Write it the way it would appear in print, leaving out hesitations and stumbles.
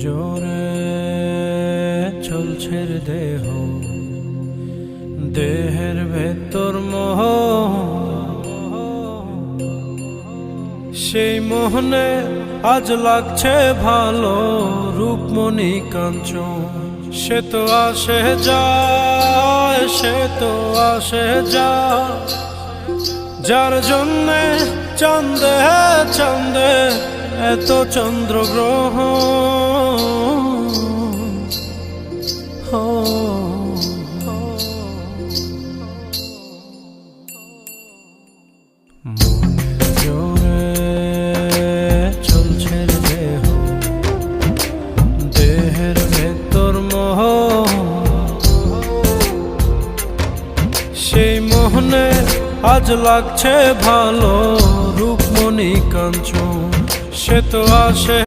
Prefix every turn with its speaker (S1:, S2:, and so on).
S1: জোরে চলছে দেহ, দেহের ভেতর মোহ, সেই মোহনে আজ লাগছে ভালো রূপমণি কাঞ্চন। সে তো আসে যায়, সে তো আসে যায়, যার জন্যে চাঁদে চাঁদে এত চন্দ্রগ্রহ। জোরে চলছে দেহ, দেহের ভেতর মোহ, সেই মোহনে আজ লাগছে ভালো রূপমণি কাঞ্চন। সে তো আসে